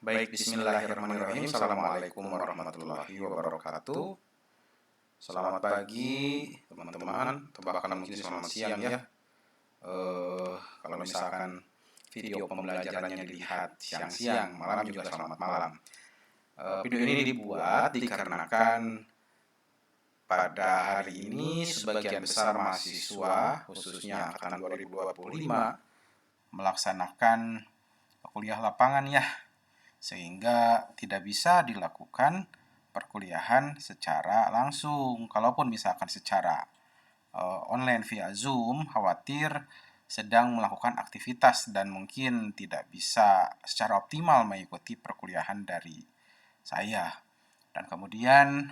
Baik, bismillahirrahmanirrahim. Assalamualaikum warahmatullahi wabarakatuh. Selamat pagi, teman-teman. Atau bahkan mungkin selamat siang ya. Kalau misalkan video pembelajarannya dilihat siang-siang, malam juga selamat malam. Video ini dibuat dikarenakan pada hari ini sebagian besar mahasiswa, khususnya angkatan 2025, melaksanakan kuliah lapangan ya, sehingga tidak bisa dilakukan perkuliahan secara langsung. Kalaupun misalkan secara online via Zoom, khawatir sedang melakukan aktivitas dan mungkin tidak bisa secara optimal mengikuti perkuliahan dari saya. Dan kemudian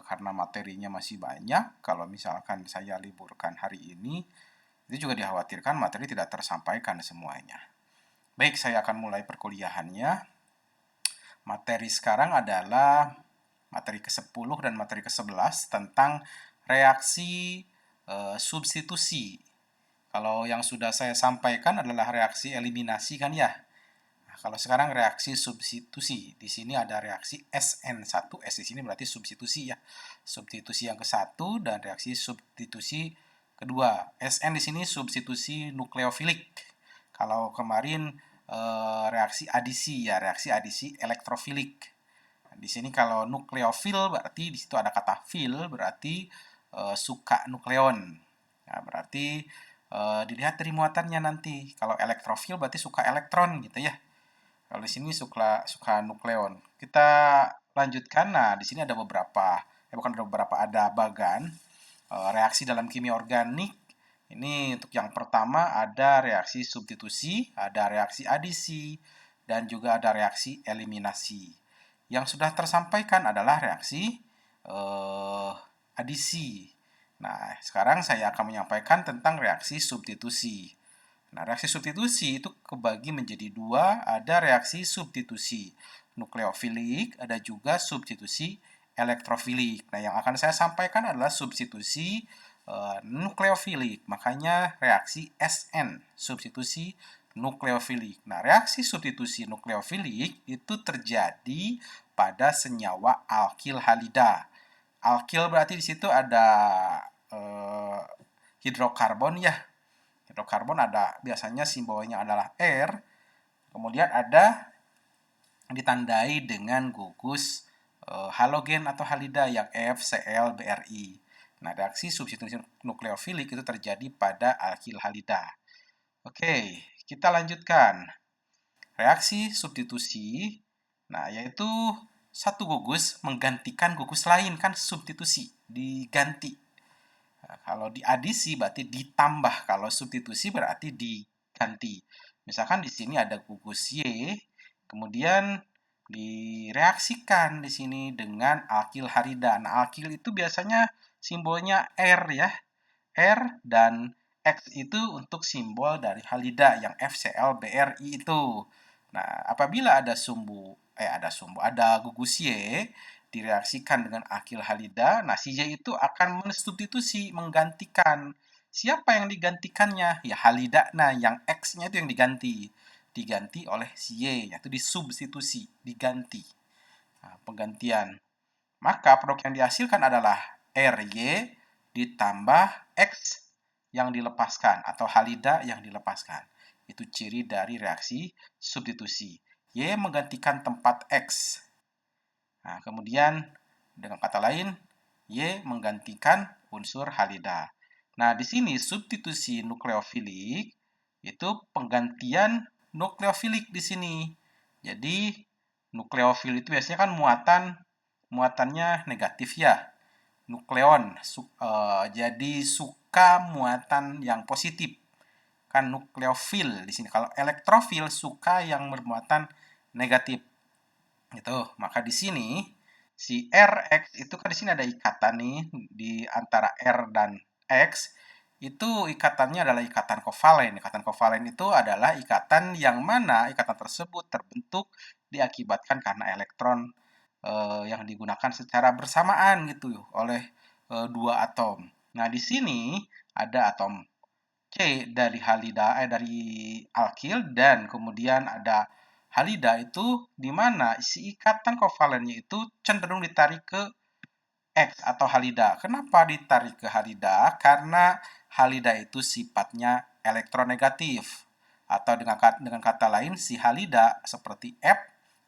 karena materinya masih banyak, kalau misalkan saya liburkan hari ini, itu juga dikhawatirkan materi tidak tersampaikan semuanya. Baik, saya akan mulai perkuliahannya. Materi sekarang adalah materi ke-10 dan materi ke-11 tentang reaksi substitusi. Kalau yang sudah saya sampaikan adalah reaksi eliminasi kan ya. Nah, kalau sekarang reaksi substitusi. Di sini ada reaksi SN1. S di sini berarti substitusi ya. Substitusi yang ke-1 dan reaksi substitusi kedua. SN di sini substitusi nukleofilik. Kalau kemarin reaksi adisi ya, reaksi adisi elektrofilik. Di sini kalau nukleofil berarti di situ ada kata fil, berarti suka nukleon. Nah, berarti dilihat dari muatannya nanti. Kalau elektrofil berarti suka elektron gitu ya. Kalau di sini suka nukleon. Kita lanjutkan. Nah, di sini ada beberapa, ada bagan reaksi dalam kimia organik. Ini untuk yang pertama ada reaksi substitusi, ada reaksi adisi, dan juga ada reaksi eliminasi. Yang sudah tersampaikan adalah reaksi adisi. Nah, sekarang saya akan menyampaikan tentang reaksi substitusi. Nah, reaksi substitusi itu kebagi menjadi dua, ada reaksi substitusi nukleofilik, ada juga substitusi elektrofilik. Nah, yang akan saya sampaikan adalah substitusi nukleofilik, makanya reaksi SN, substitusi nukleofilik. Nah, reaksi substitusi nukleofilik itu terjadi pada senyawa alkil halida. Alkil berarti di situ ada hidrokarbon ya. Hidrokarbon ada biasanya simbolnya adalah R. Kemudian ada ditandai dengan gugus halogen atau halida yang FCl BRI. Nah, reaksi substitusi nukleofilik itu terjadi pada alkil halida. Oke, kita lanjutkan. Reaksi substitusi, nah yaitu satu gugus menggantikan gugus lain, kan substitusi, diganti. Nah, kalau diadisi berarti ditambah, kalau substitusi berarti diganti. Misalkan di sini ada gugus Y, kemudian direaksikan di sini dengan alkil halida. Nah, alkil itu biasanya simbolnya R ya. R dan X itu untuk simbol dari halida yang FCl BRI itu. Nah, apabila ada gugus Y direaksikan dengan alkil halida, nah si Y itu akan mensubstitusi, menggantikan. Siapa yang digantikannya? Ya halida. Nah, yang X-nya itu yang diganti oleh si Y, yaitu disubstitusi, diganti. Nah, penggantian. Maka produk yang dihasilkan adalah RY ditambah X yang dilepaskan atau halida yang dilepaskan. Itu ciri dari reaksi substitusi. Y menggantikan tempat X. Nah, kemudian dengan kata lain, Y menggantikan unsur halida. Nah, di sini substitusi nukleofilik itu penggantian nukleofilik di sini. Jadi nukleofil itu biasanya kan muatannya negatif ya. Nukleon jadi suka muatan yang positif. Kan nukleofil di sini. Kalau elektrofil suka yang bermuatan negatif. Itu. Maka di sini si Rx itu kan di sini ada ikatan nih di antara R dan X. Itu ikatannya adalah ikatan kovalen. Ikatan kovalen itu adalah ikatan yang mana ikatan tersebut terbentuk diakibatkan karena elektron yang digunakan secara bersamaan gitu oleh dua atom. Nah, di sini ada atom C dari dari alkil dan kemudian ada halida itu di mana si ikatan kovalennya itu cenderung ditarik ke X atau halida. Kenapa ditarik ke halida? Karena halida itu sifatnya elektronegatif. Atau dengan kata lain, si halida seperti F,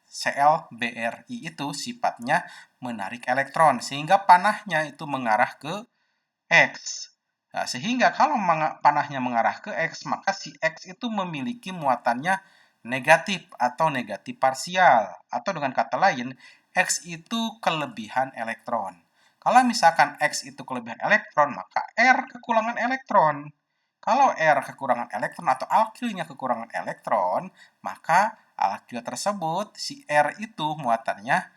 Cl, Bri itu sifatnya menarik elektron. Sehingga panahnya itu mengarah ke X. Nah, sehingga kalau panahnya mengarah ke X, maka si X itu memiliki muatannya negatif atau negatif parsial. Atau dengan kata lain, X itu kelebihan elektron. Kalau misalkan X itu kelebihan elektron, maka R kekurangan elektron. Kalau R kekurangan elektron atau alkilnya kekurangan elektron, maka alkil tersebut, si R itu muatannya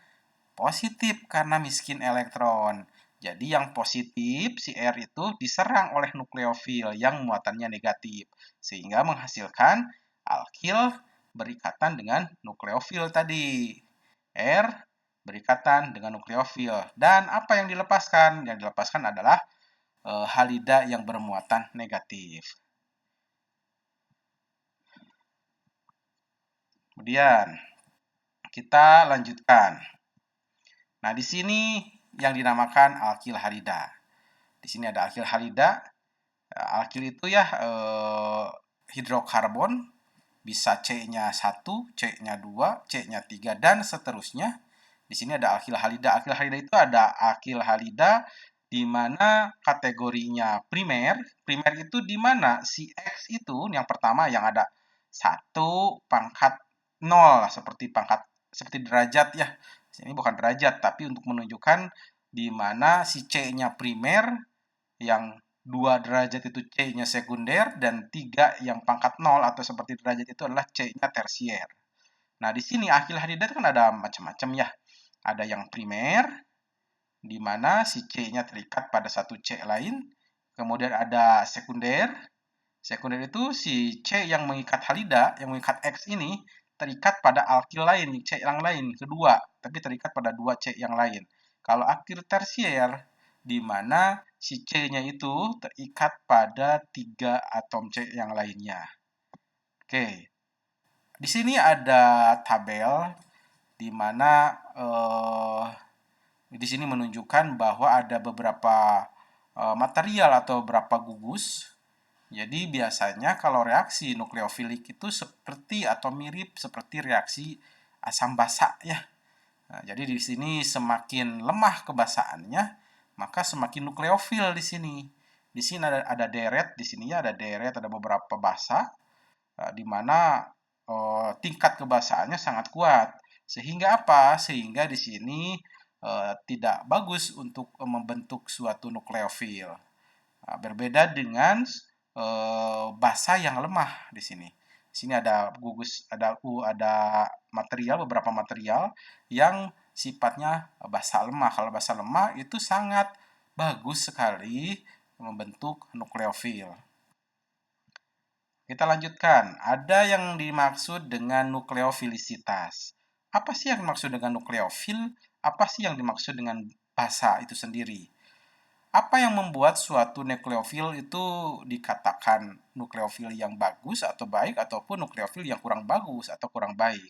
positif karena miskin elektron. Jadi yang positif, si R itu diserang oleh nukleofil yang muatannya negatif. Sehingga menghasilkan alkil berikatan dengan nukleofil tadi. R berikatan dengan nukleofil. Dan apa yang dilepaskan? Yang dilepaskan adalah halida yang bermuatan negatif. Kemudian kita lanjutkan. Nah, di sini yang dinamakan alkil halida. Di sini ada alkil halida. Alkil itu ya hidrokarbon, bisa C-nya 1, C-nya 2, C-nya 3, dan seterusnya. Di sini ada alkil halida. Alkil halida itu ada alkil halida di mana kategorinya primer. Primer itu di mana si X itu yang pertama yang ada 1 pangkat 0 seperti derajat ya. Ini bukan derajat tapi untuk menunjukkan di mana si C-nya primer, yang 2 derajat itu C-nya sekunder, dan 3 yang pangkat 0 atau seperti derajat itu adalah C-nya tersier. Nah, di sini alkil halida kan ada macam-macam ya. Ada yang primer, di mana si C-nya terikat pada satu C lain. Kemudian ada sekunder. Sekunder itu si C yang mengikat halida, yang mengikat X ini, terikat pada alkil lain, C yang lain, kedua, tapi terikat pada 2 C yang lain. Kalau alkil tersier, di mana si C-nya itu terikat pada 3 atom C yang lainnya. Oke, di sini ada tabel di mana di sini menunjukkan bahwa ada beberapa material atau beberapa gugus. Jadi biasanya kalau reaksi nukleofilik itu seperti atau mirip seperti reaksi asam basa ya. Nah, jadi di sini semakin lemah kebasaannya, maka semakin nukleofil di sini. Di sini ada deret, di sini ya ada deret, ada beberapa basa, di mana tingkat kebasaannya sangat kuat. Sehingga apa? Sehingga di sini tidak bagus untuk membentuk suatu nukleofil. Nah, berbeda dengan basa yang lemah di sini. Di sini ada gugus, ada material, beberapa material yang sifatnya basa lemah. Kalau basa lemah itu sangat bagus sekali membentuk nukleofil. Kita lanjutkan. Ada yang dimaksud dengan nukleofilisitas. Apa sih yang dimaksud dengan nukleofil? Apa sih yang dimaksud dengan basa itu sendiri? Apa yang membuat suatu nukleofil itu dikatakan nukleofil yang bagus atau baik, ataupun nukleofil yang kurang bagus atau kurang baik?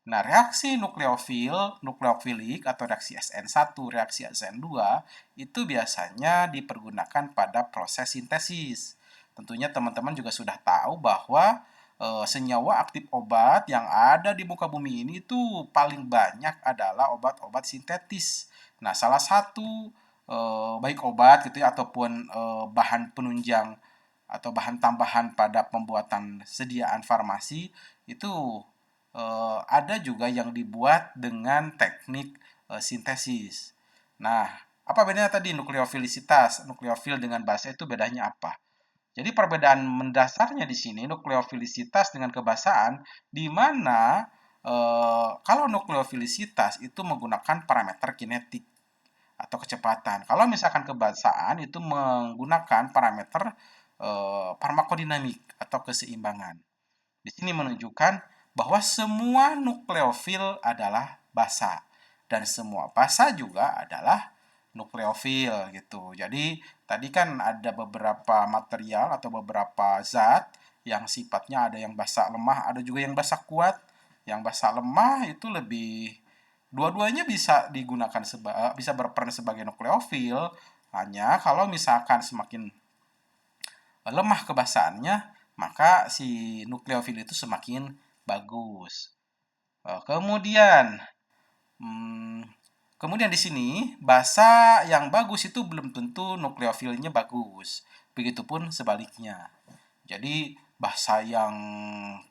Nah, reaksi nukleofilik atau reaksi SN1, reaksi SN2 itu biasanya dipergunakan pada proses sintesis. Tentunya teman-teman juga sudah tahu bahwa senyawa aktif obat yang ada di muka bumi ini itu paling banyak adalah obat-obat sintetis. Nah, salah satu baik obat gitu ya ataupun bahan penunjang atau bahan tambahan pada pembuatan sediaan farmasi itu ada juga yang dibuat dengan teknik sintesis. Nah, apa bedanya tadi nukleofilisitas? Nukleofil dengan basa itu bedanya apa? Jadi perbedaan mendasarnya di sini nukleofilisitas dengan kebasaan, di mana kalau nukleofilisitas itu menggunakan parameter kinetik atau kecepatan. Kalau misalkan kebasaan itu menggunakan parameter farmakodinamik atau keseimbangan. Di sini menunjukkan bahwa semua nukleofil adalah basa dan semua basa juga adalah nukleofil gitu. Jadi tadi kan ada beberapa material atau beberapa zat yang sifatnya ada yang basa lemah, ada juga yang basa kuat. Yang basa lemah itu lebih, dua-duanya bisa digunakan bisa berperan sebagai nukleofil, hanya kalau misalkan semakin lemah kebasaannya, maka si nukleofil itu semakin bagus. Kemudian, hmm, kemudian di sini basa yang bagus itu belum tentu nukleofilnya bagus. Begitupun sebaliknya. Jadi basa yang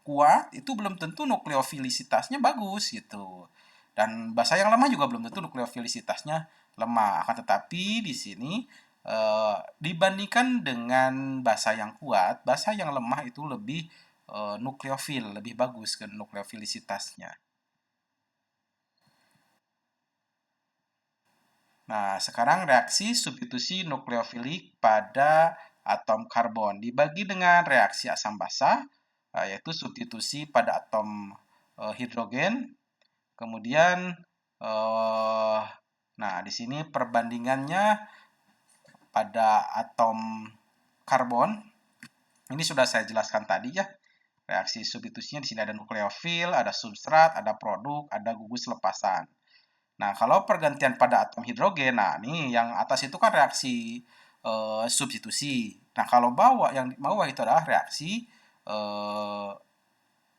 kuat itu belum tentu nukleofilisitasnya bagus gitu. Dan basa yang lemah juga belum tentu nukleofilisitasnya lemah. Akan tetapi di sini dibandingkan dengan basa yang kuat, basa yang lemah itu lebih nukleofil, lebih bagus ke nukleofilisitasnya. Nah, sekarang reaksi substitusi nukleofilik pada atom karbon dibagi dengan reaksi asam basa, yaitu substitusi pada atom hidrogen. Kemudian, nah di sini perbandingannya pada atom karbon. Ini sudah saya jelaskan tadi ya. Reaksi substitusinya di sini ada nukleofil, ada substrat, ada produk, ada gugus lepasan. Nah, kalau pergantian pada atom hidrogen, nah ini yang atas itu kan reaksi substitusi. Nah, kalau yang di bawah itu adalah reaksi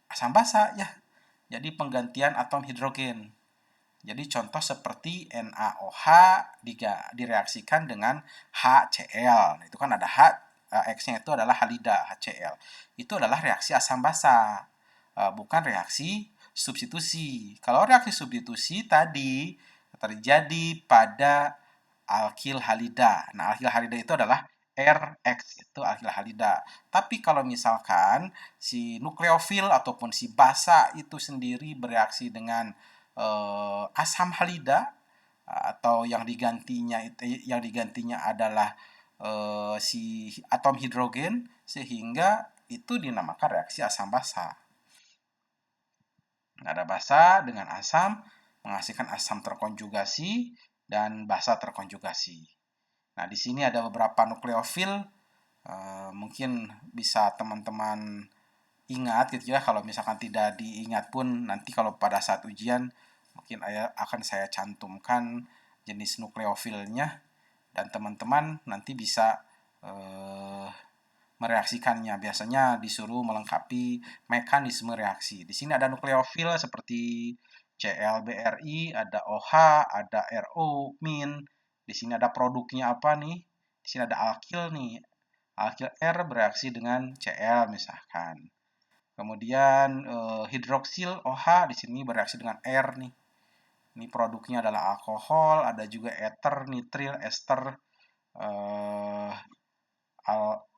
asam basa ya. Jadi penggantian atom hidrogen. Jadi contoh seperti NaOH direaksikan dengan HCl. Nah, itu kan ada H, X-nya itu adalah halida HCl. Itu adalah reaksi asam basa, bukan reaksi substitusi. Kalau reaksi substitusi tadi terjadi pada alkil halida. Nah, alkil halida itu adalah RX, itu alkil halida. Tapi kalau misalkan si nukleofil ataupun si basa itu sendiri bereaksi dengan asam halida, atau yang digantinya adalah si atom hidrogen, sehingga itu dinamakan reaksi asam basa. Ada basa dengan asam menghasilkan asam terkonjugasi dan basa terkonjugasi. Nah, di sini ada beberapa nukleofil, mungkin bisa teman-teman ingat gitu ya. Kalau misalkan tidak diingat pun nanti kalau pada saat ujian mungkin akan saya cantumkan jenis nukleofilnya dan teman-teman nanti bisa mereaksikannya. Biasanya disuruh melengkapi mekanisme reaksi. Di sini ada nukleofil seperti ClBr, ada OH, ada RO, min. Di sini ada produknya apa nih? Di sini ada alkil nih. Alkil R bereaksi dengan Cl misalkan. Kemudian hidroksil OH di sini bereaksi dengan R nih. Ini produknya adalah alkohol, ada juga ether, nitril, ester,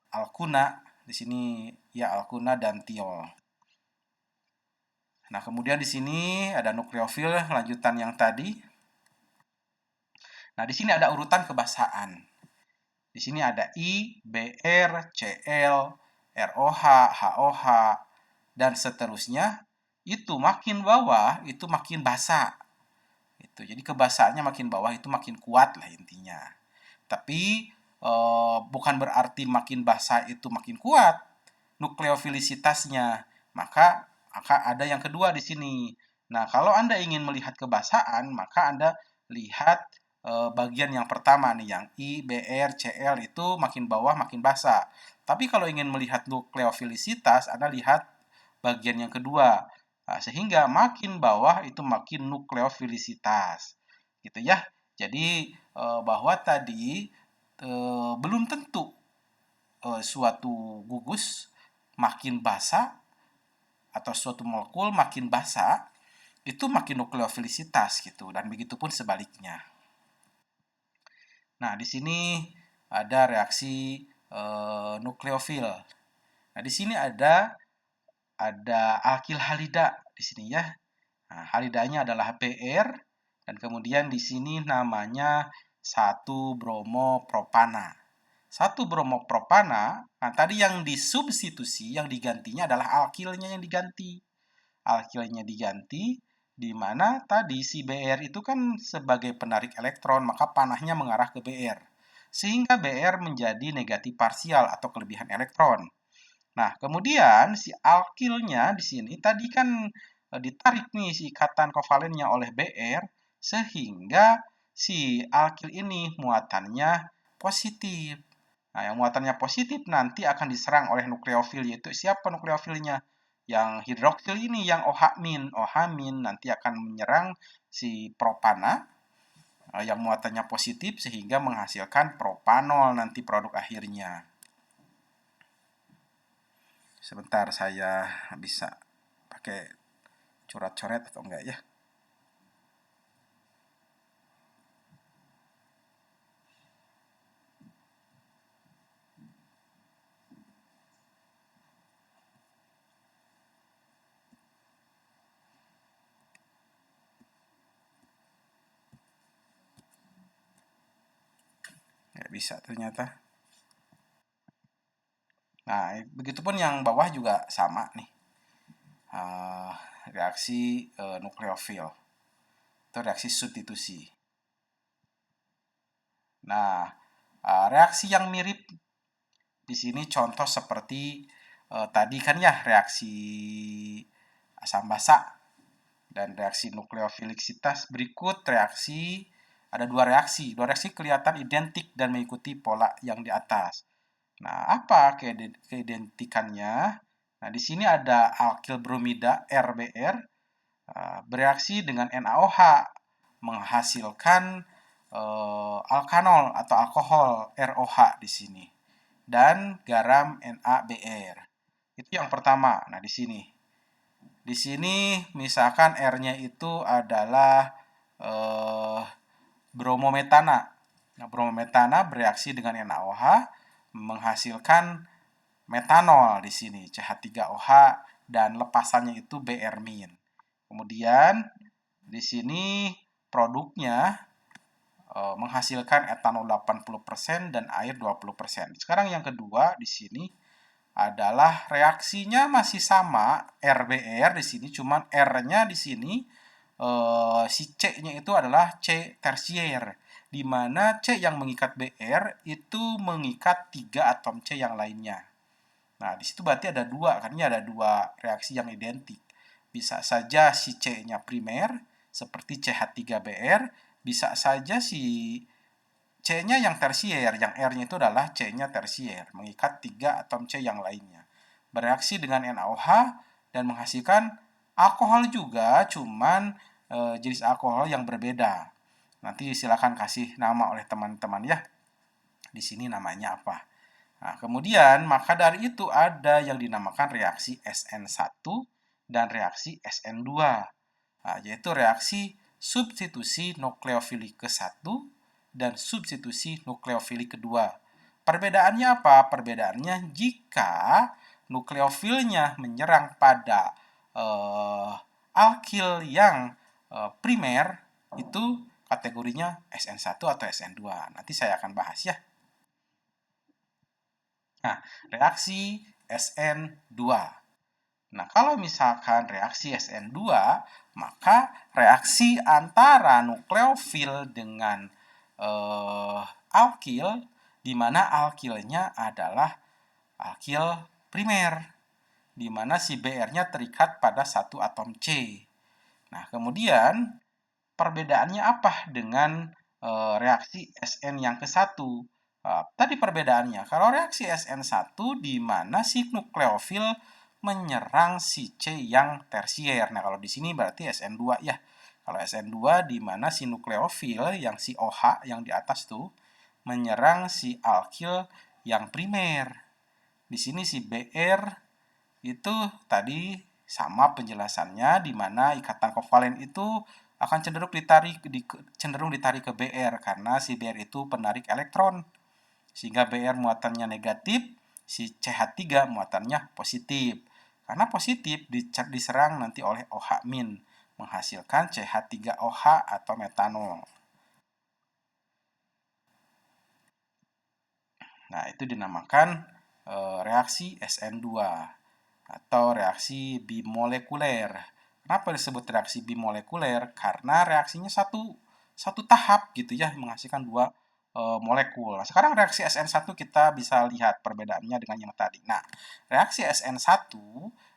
alkuna. Di sini ya alkuna dan tiol. Nah, kemudian di sini ada nukleofil lanjutan yang tadi. Nah, di sini ada urutan kebasaan. Di sini ada I, Br, Cl, ROH, HOH, dan seterusnya. Itu makin bawah, itu makin basa. Jadi kebasaannya makin bawah itu makin kuat lah intinya. Tapi bukan berarti makin basa itu makin kuat nukleofilisitasnya. Maka ada yang kedua di sini. Nah, kalau Anda ingin melihat kebasaan, maka Anda lihat bagian yang pertama nih, yang I, Br, Cl itu makin bawah makin basa. Tapi kalau ingin melihat nukleofilisitas, Anda lihat bagian yang kedua. Nah, sehingga makin bawah itu makin nukleofilisitas. Gitu ya. Jadi bahwa tadi belum tentu suatu gugus makin basa atau suatu molekul makin basa itu makin nukleofilisitas gitu, dan begitupun sebaliknya. Nah, di sini ada reaksi nukleofil. Nah, di sini ada alkil halida di sini ya. Nah, halidanya adalah Br dan kemudian di sini namanya 1-bromopropana. 1-bromopropana, nah tadi yang disubstitusi, yang digantinya adalah alkilnya yang diganti. Alkilnya diganti, di mana tadi si Br itu kan sebagai penarik elektron, maka panahnya mengarah ke Br. Sehingga Br menjadi negatif parsial atau kelebihan elektron. Nah, kemudian si alkilnya di sini tadi kan ditarik nih si ikatan kovalennya oleh Br, sehingga si alkil ini muatannya positif. Nah, yang muatannya positif nanti akan diserang oleh nukleofil, yaitu siapa nukleofilnya? Yang hidroksil ini, yang OH-. OH- nanti akan menyerang si propana yang muatannya positif sehingga menghasilkan propanol nanti produk akhirnya. Sebentar, saya bisa pakai coret-coret atau enggak ya? Nggak bisa ternyata. Nah, begitupun yang bawah juga sama nih. Reaksi nukleofil. Itu reaksi substitusi. Nah, reaksi yang mirip di sini contoh seperti tadi kan ya, reaksi asam basa dan reaksi nukleofiliksitas. Berikut reaksi, ada dua reaksi. Dua reaksi kelihatan identik dan mengikuti pola yang di atas. Nah, apa keidentikannya? Nah, di sini ada alkil bromida RBr bereaksi dengan NaOH menghasilkan alkanol atau alkohol ROH di sini dan garam NaBr. Itu yang pertama. Nah, di sini. Di sini misalkan R-nya itu adalah bromometana. Nah, bromometana bereaksi dengan NaOH menghasilkan metanol di sini, CH3OH, dan lepasannya itu Br-. Kemudian di sini produknya menghasilkan etanol 80% dan air 20%. Sekarang yang kedua di sini adalah reaksinya masih sama, RBR di sini, cuman R-nya di sini si C-nya itu adalah C tersier, di mana C yang mengikat Br itu mengikat 3 atom C yang lainnya. Nah, di situ berarti ada dua, karena ada dua reaksi yang identik. Bisa saja si C-nya primer, seperti CH3Br, bisa saja si C-nya yang tersier, yang R-nya itu adalah C-nya tersier, mengikat 3 atom C yang lainnya. Bereaksi dengan NaOH dan menghasilkan alkohol juga, cuman jenis alkohol yang berbeda. Nanti silakan kasih nama oleh teman-teman ya. Di sini namanya apa? Nah, kemudian maka dari itu ada yang dinamakan reaksi SN1 dan reaksi SN2. Nah, yaitu reaksi substitusi nukleofilik ke-1 dan substitusi nukleofilik kedua. Perbedaannya apa? Perbedaannya jika nukleofilnya menyerang pada alkil yang primer, itu kategorinya SN1 atau SN2. Nanti saya akan bahas ya. Nah, reaksi SN2. Nah, kalau misalkan reaksi SN2, maka reaksi antara nukleofil dengan alkil, di mana alkilnya adalah alkil primer, di mana si Br-nya terikat pada satu atom C. Nah, kemudian perbedaannya apa dengan reaksi SN yang ke-1? Tadi perbedaannya, kalau reaksi SN1 di mana si nukleofil menyerang si C yang tersier. Nah, kalau di sini berarti SN2 ya. Kalau SN2 di mana si nukleofil yang si OH yang di atas tuh menyerang si alkil yang primer. Di sini si Br itu tadi sama penjelasannya, di mana ikatan kovalen itu akan cenderung ditarik ke Br karena si Br itu penarik elektron. Sehingga Br muatannya negatif, si CH3 muatannya positif. Karena positif diserang nanti oleh OH-, menghasilkan CH3OH atau metanol. Nah, itu dinamakan reaksi SN2 atau reaksi bimolekuler. Kenapa disebut reaksi bimolekuler? Karena reaksinya satu tahap gitu ya, menghasilkan dua molekul. Nah, sekarang reaksi SN1 kita bisa lihat perbedaannya dengan yang tadi. Nah, reaksi SN1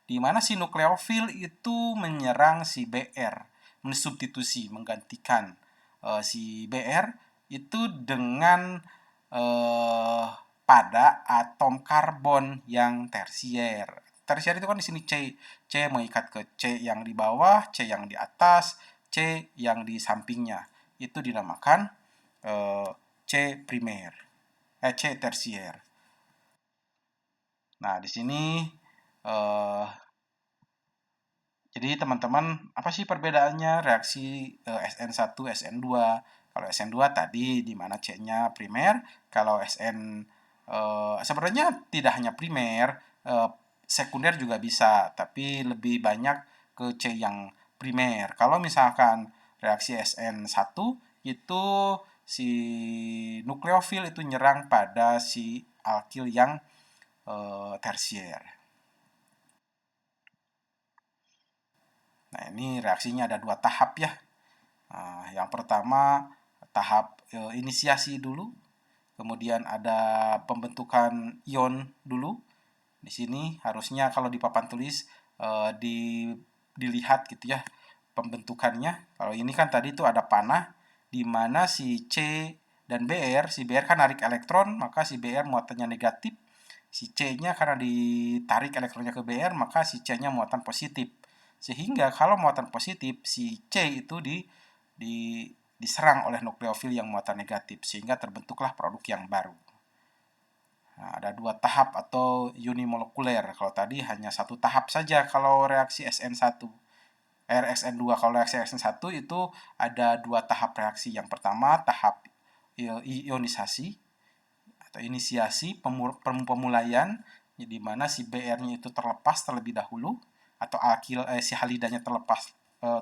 di mana si nukleofil itu menyerang si Br, mensubstitusi, menggantikan si Br itu dengan pada atom karbon yang tersier. Tersier itu kan di sini C. C mengikat ke C yang di bawah, C yang di atas, C yang di sampingnya. Itu dinamakan C primer. C tersier. Nah, di sini jadi teman-teman, apa sih perbedaannya reaksi SN1, SN2? Kalau SN2 tadi di mana C-nya primer, kalau SN sebenarnya tidak hanya primer, sekunder juga bisa, tapi lebih banyak ke C yang primer. Kalau misalkan reaksi SN1 itu si nukleofil itu nyerang pada si alkil yang tersier. Nah, ini reaksinya ada 2 tahap ya. Nah, yang pertama tahap inisiasi dulu, kemudian ada pembentukan ion dulu. Di sini harusnya kalau di papan tulis dilihat gitu ya pembentukannya. Kalau ini kan tadi itu ada panah di mana si C dan Br, si Br kan narik elektron, maka si Br muatannya negatif. Si C-nya karena ditarik elektronnya ke Br, maka si C-nya muatan positif. Sehingga kalau muatan positif, si C itu diserang oleh nukleofil yang muatan negatif, sehingga terbentuklah produk yang baru. Nah, ada 2 tahap atau unimolekuler. Kalau tadi hanya 1 tahap saja kalau reaksi SN1. SN2. Kalau reaksi SN1 itu ada 2 tahap reaksi. Yang pertama tahap ionisasi atau inisiasi pemulaian, di mana si Br-nya itu terlepas terlebih dahulu atau si halidanya terlepas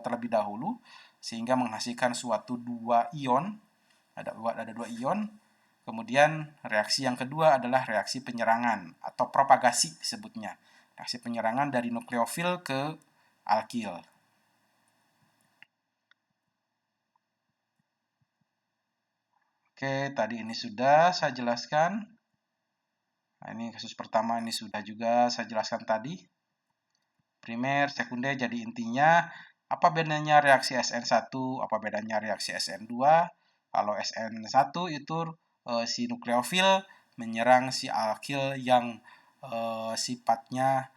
terlebih dahulu sehingga menghasilkan suatu 2 ion. Ada 2 ion. Kemudian reaksi yang kedua adalah reaksi penyerangan atau propagasi disebutnya. Reaksi penyerangan dari nukleofil ke alkil. Oke, tadi ini sudah saya jelaskan. Nah, ini kasus pertama ini sudah juga saya jelaskan tadi. Primer, sekunder, jadi intinya apa bedanya reaksi SN1, apa bedanya reaksi SN2? Kalau SN1 itu si nukleofil menyerang si alkil yang sifatnya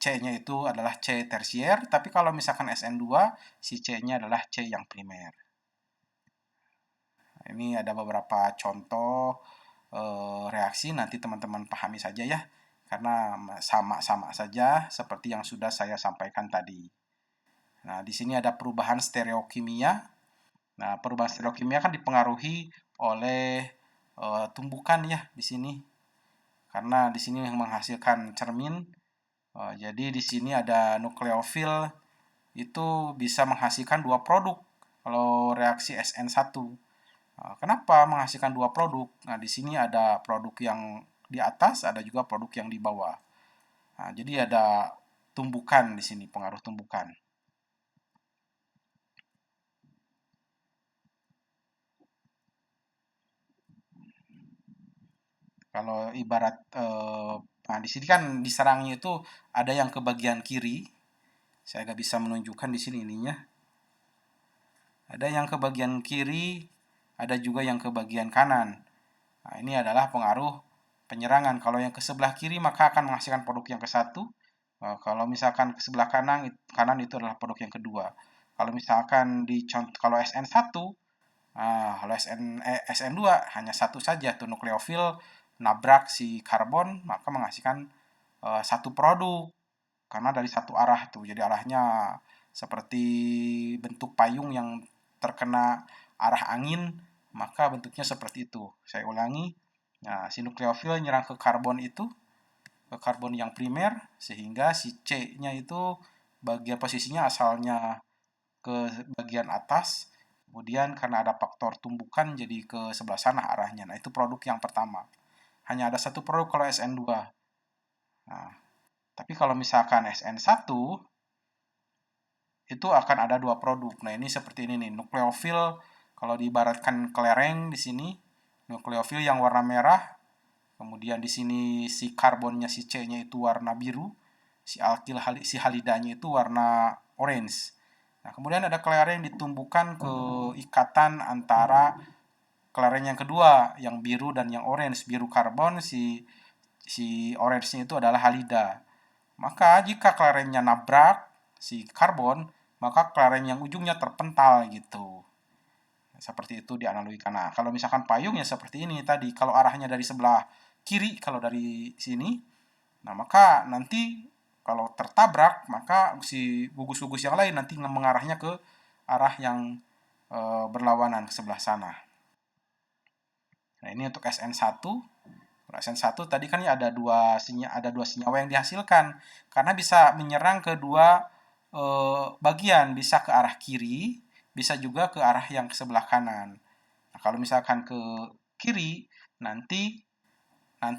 C-nya itu adalah C tersier, tapi kalau misalkan SN2, si C-nya adalah C yang primer. Ini ada beberapa contoh reaksi, nanti teman-teman pahami saja ya, karena sama-sama saja seperti yang sudah saya sampaikan tadi. Nah, di sini ada perubahan stereokimia. Nah, perubahan stereokimia kan dipengaruhi oleh tumbukan ya di sini, karena di sini menghasilkan cermin. Jadi di sini ada nukleofil itu bisa menghasilkan 2 produk kalau reaksi SN1. Kenapa menghasilkan 2 produk? Nah, di sini ada produk yang di atas, ada juga produk yang di bawah. Nah, jadi ada tumbukan di sini, pengaruh tumbukan. Kalau ibarat, nah di sini kan diserangnya itu ada yang ke bagian kiri. Saya nggak bisa menunjukkan di sini ininya. Ada yang ke bagian kiri, ada juga yang ke bagian kanan. Nah, ini adalah pengaruh penyerangan. Kalau yang ke sebelah kiri maka akan menghasilkan produk yang ke satu. Kalau misalkan ke sebelah kanan itu adalah produk yang kedua. Kalau misalkan kalau SN1, kalau SN2 hanya satu saja tuh nukleofil nabrak si karbon maka menghasilkan satu produk karena dari satu arah tuh. Jadi arahnya seperti bentuk payung yang terkena arah angin, maka bentuknya seperti itu. Saya ulangi. Nah, si nukleofil nyerang ke karbon itu, ke karbon yang primer, sehingga si C-nya itu bagian posisinya asalnya ke bagian atas, kemudian karena ada faktor tumbukan jadi ke sebelah sana arahnya. Nah, itu produk yang pertama. Hanya ada satu produk kalau SN2. Nah, tapi kalau misalkan SN1, itu akan ada 2 produk. Nah, ini seperti ini nih, nukleofil kalau diibaratkan kelereng di sini, nukleofil yang warna merah, kemudian di sini si karbonnya si C-nya itu warna biru. si halidanya itu warna orange. Nah, kemudian ada kelera yang ditumbuhkan ke ikatan antara kelera yang kedua, yang biru dan yang orange. Biru karbon, si orange-nya itu adalah halida. Maka jika kelerengnya nabrak si karbon, maka kelereng yang ujungnya terpental gitu. Seperti itu dianalogikan. Nah, kalau misalkan payung ya seperti ini tadi. Kalau arahnya dari sebelah kiri, kalau dari sini, nah maka nanti kalau tertabrak, maka si gugus-gugus yang lain nanti mengarahnya ke arah yang berlawanan ke sebelah sana. Nah, ini untuk SN1. SN1 tadi kan ya ada dua senyawa yang dihasilkan karena bisa menyerang ke dua bagian, bisa ke arah kiri, bisa juga ke arah yang ke sebelah kanan. Nah, kalau misalkan ke kiri, nanti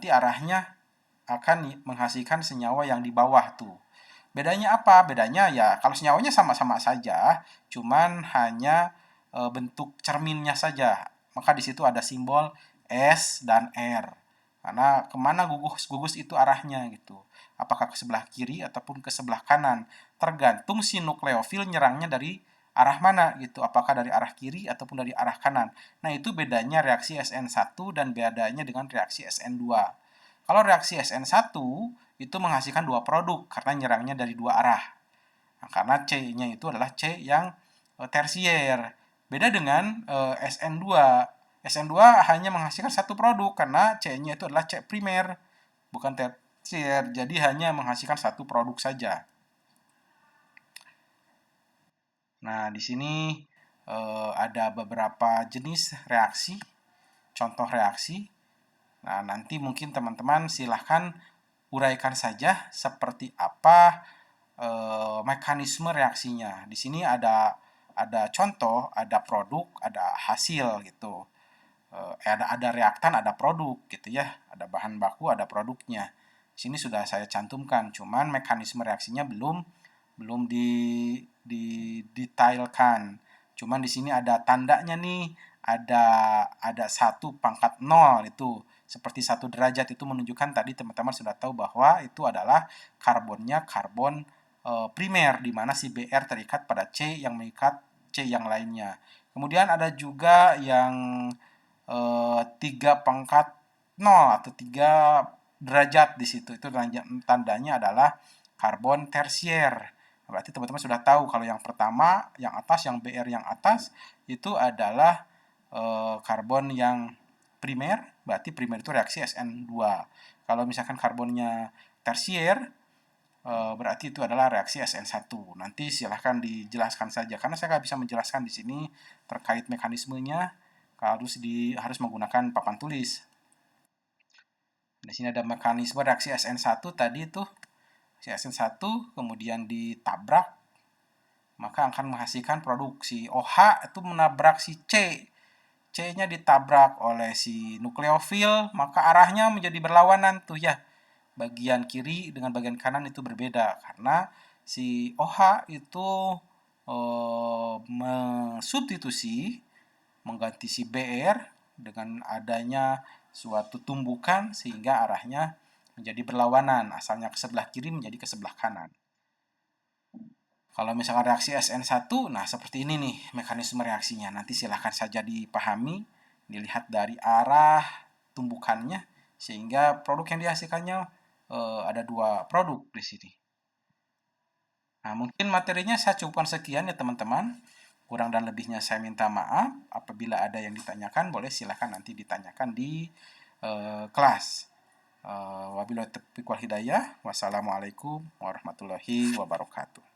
arahnya akan menghasilkan senyawa yang di bawah tuh. Bedanya apa? Bedanya ya kalau senyawanya sama-sama saja, cuman hanya bentuk cerminnya saja. Maka di situ ada simbol S dan R. Karena kemana gugus itu arahnya gitu. Apakah ke sebelah kiri ataupun ke sebelah kanan. Tergantung si nukleofil nyerangnya dari arah mana gitu. Apakah dari arah kiri ataupun dari arah kanan. Nah itu bedanya reaksi SN1 dan bedanya dengan reaksi SN2. Kalau reaksi SN1 itu menghasilkan dua produk karena nyerangnya dari dua arah. Nah, karena C-nya itu adalah C yang tersier. Beda dengan SN2. SN2 hanya menghasilkan satu produk karena C-nya itu adalah C primer, bukan tersier. Jadi hanya menghasilkan satu produk saja. Nah, di sini ada beberapa jenis reaksi, contoh reaksi. Nah, nanti mungkin teman-teman silahkan uraikan saja seperti apa mekanisme reaksinya. Di sini ada contoh, ada produk, ada hasil gitu. Ada reaktan, ada produk gitu ya. Ada bahan baku, ada produknya. Di sini sudah saya cantumkan, cuman mekanisme reaksinya belum didetailkan. Cuman di sini ada tandanya nih, ada 1/0 itu seperti 1 derajat, itu menunjukkan tadi teman-teman sudah tahu bahwa itu adalah karbonnya karbon primer di mana si Br terikat pada C yang mengikat C yang lainnya. Kemudian ada juga yang 3/0 atau 3 derajat di situ. Itu tandanya adalah karbon tersier. Berarti teman-teman sudah tahu kalau yang pertama, yang atas, yang Br yang atas itu adalah karbon yang primer, berarti primer itu reaksi SN2. Kalau misalkan karbonnya tersier, berarti itu adalah reaksi SN1. Nanti silahkan dijelaskan saja, karena saya nggak bisa menjelaskan di sini terkait mekanismenya, harus menggunakan papan tulis. Di sini ada mekanisme reaksi SN1 tadi itu, si SN1 kemudian ditabrak, maka akan menghasilkan produksi OH itu menabrak si C. C-nya ditabrak oleh si nukleofil, maka arahnya menjadi berlawanan tuh ya. Bagian kiri dengan bagian kanan itu berbeda karena si OH itu mensubstitusi, mengganti si Br dengan adanya suatu tumbukan sehingga arahnya menjadi berlawanan, asalnya ke sebelah kiri menjadi ke sebelah kanan. Kalau misalkan reaksi SN1, nah seperti ini nih mekanisme reaksinya. Nanti silahkan saja dipahami, dilihat dari arah tumbukannya, sehingga produk yang dihasilkannya ada dua produk di sini. Nah, mungkin materinya saya cukupkan sekian ya teman-teman. Kurang dan lebihnya saya minta maaf. Apabila ada yang ditanyakan, boleh silahkan nanti ditanyakan di kelas. Wabillahi taufiq wal hidayah. Wassalamualaikum warahmatullahi wabarakatuh.